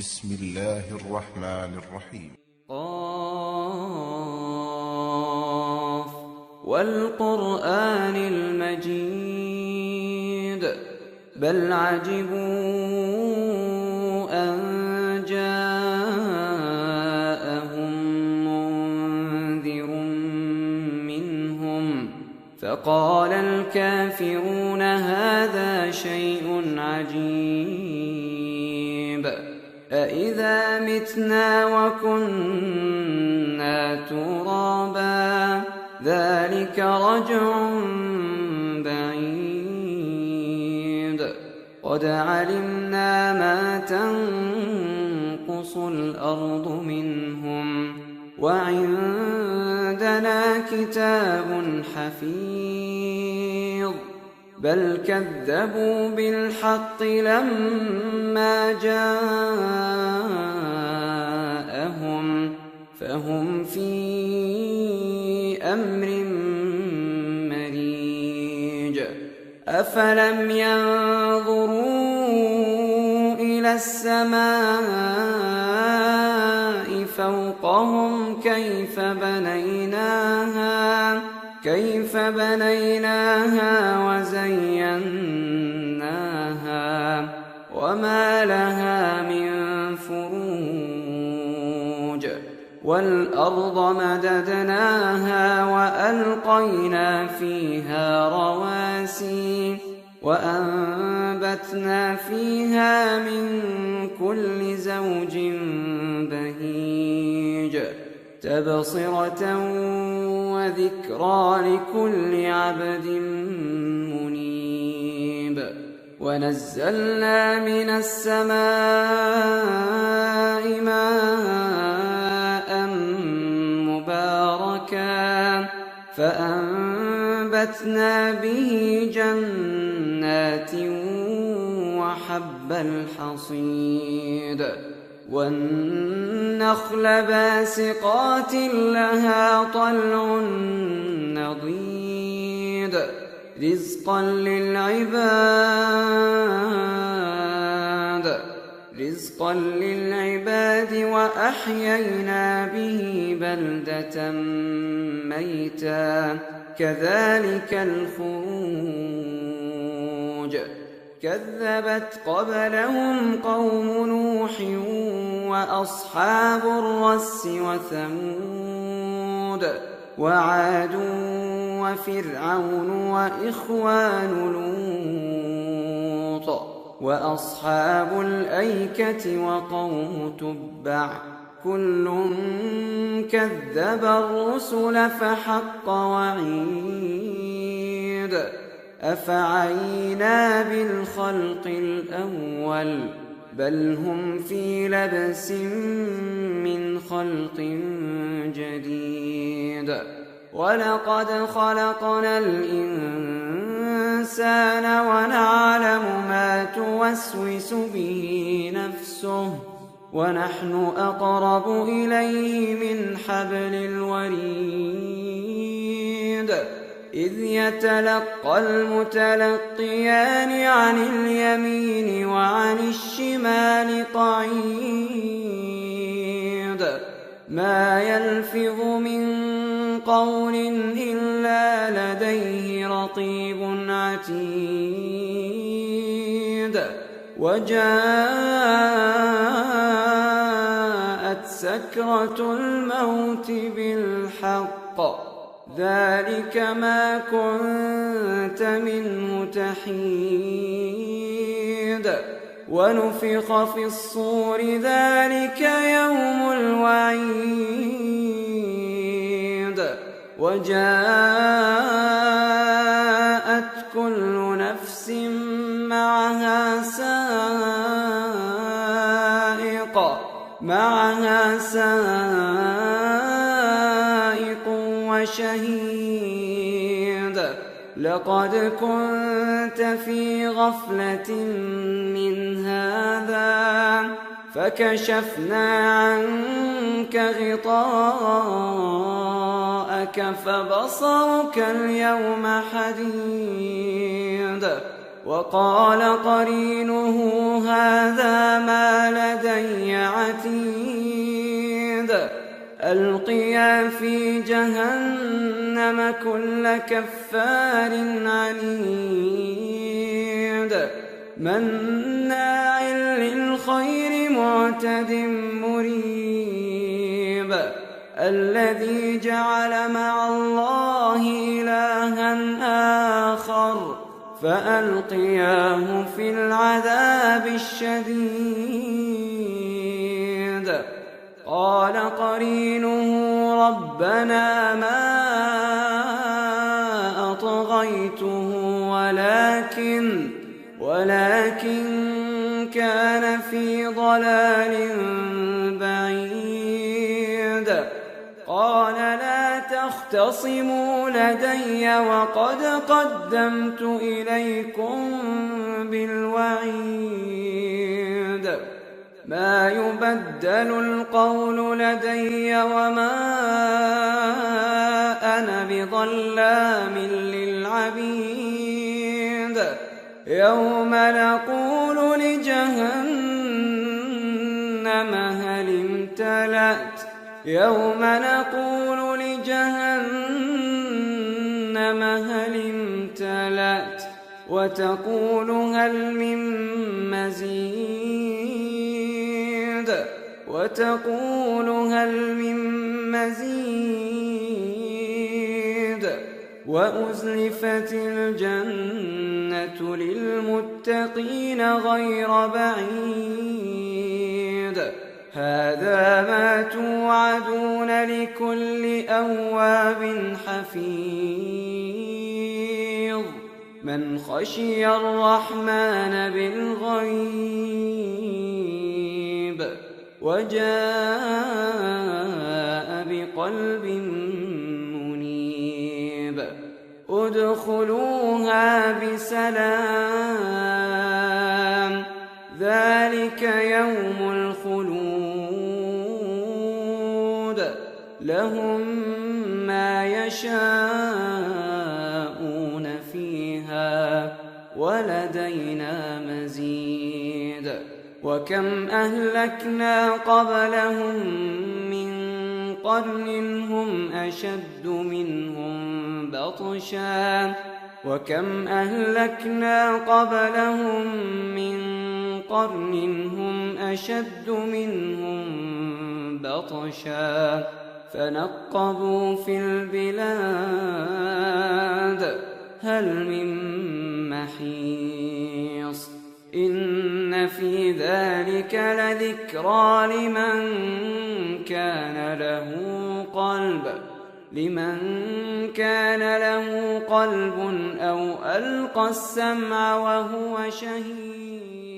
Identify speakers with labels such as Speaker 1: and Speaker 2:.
Speaker 1: بسم الله الرحمن الرحيم.
Speaker 2: قاف والقرآن المجيد بل عجبوا أن جاءهم منذر منهم فقال الكافرون هذا شيء عجيب أإذا متنا وكنا ترابا ذلك رجع بعيد قد علمنا ما تنقص الأرض منهم وعندنا كتاب حفيظ بل كذبوا بالحق لما جاءهم فهم في أمر مريج أفلم ينظروا إلى السماء فوقهم كيف بنيناها وزيناها وما لها من فروج والأرض مددناها وألقينا فيها رواسي وأنبتنا فيها من كل زوج بهيج تبصرة وذكرى لكل عبد منيب ونزلنا من السماء ماء مباركا فأنبتنا به جنات وحب الحصيد والنخل باسقات لها طلع نضيد رزقا للعباد وأحيينا به بلدة ميتا كذلك الخروج كذبت قبلهم قوم نوح وأصحاب الرس وثمود وعاد وفرعون وإخوان لوط وأصحاب الأيكة وقوم تبع كل كذب الرسل فحق وعيد أفعينا بالخلق الأول بل هم في لبس من خلق جديد ولقد خلقنا الإنسان ونعلم ما توسوس به نفسه ونحن أقرب إليه من حبل الوريد إذ يتلقى المتلقيان عن اليمين وعن الشمال قعيد ما يلفظ من قول إلا لديه رقيب عتيد وجاءت سكرة الموت بالحق ذلك ما كنت منه تحيد ونفخ في الصور ذلك يوم الوعيد وجاءت كل نفس معها سائق وشهيد لقد كنت في غفلة من هذا فكشفنا عنك غطاءك فبصرك اليوم حديد وقال قرينه هذا ما لدي عتيد ألقيا في جهنم كل كفار عنيد مناع للخير معتد مريب الذي جعل مع الله إلها آخر فألقياه في العذاب الشديد قال قرينه ربنا ما أطغيته ولكن كان في ضلال بعيد قال لا تختصموا لدي وقد قدمت إليكم بالوعيد ما يبدل القول لدي وما أنا بظلام للعبيد يوم نقول لجهنم هل امتلأت وتقول هل من مزيد وأزلفت الجنة للمتقين غير بعيد هذا ما توعدون لكل أواب حفيظ من خشي الرحمن بالغيب وجاء بقلب منيب ادخلوها بسلام ذلك يوم الخلود لهم ما يشاءون فيها ولدينا مزيد وكم أهلكنا قبلهم من قرن هم أشد منهم بطشا وكم أهلكنا قبلهم من قرن هم أشد منهم بطشا فنقبوا في البلاد هل من محيص إن في ذلك لذكرى لمن كان له قلب أو ألقى السمع وهو شهيد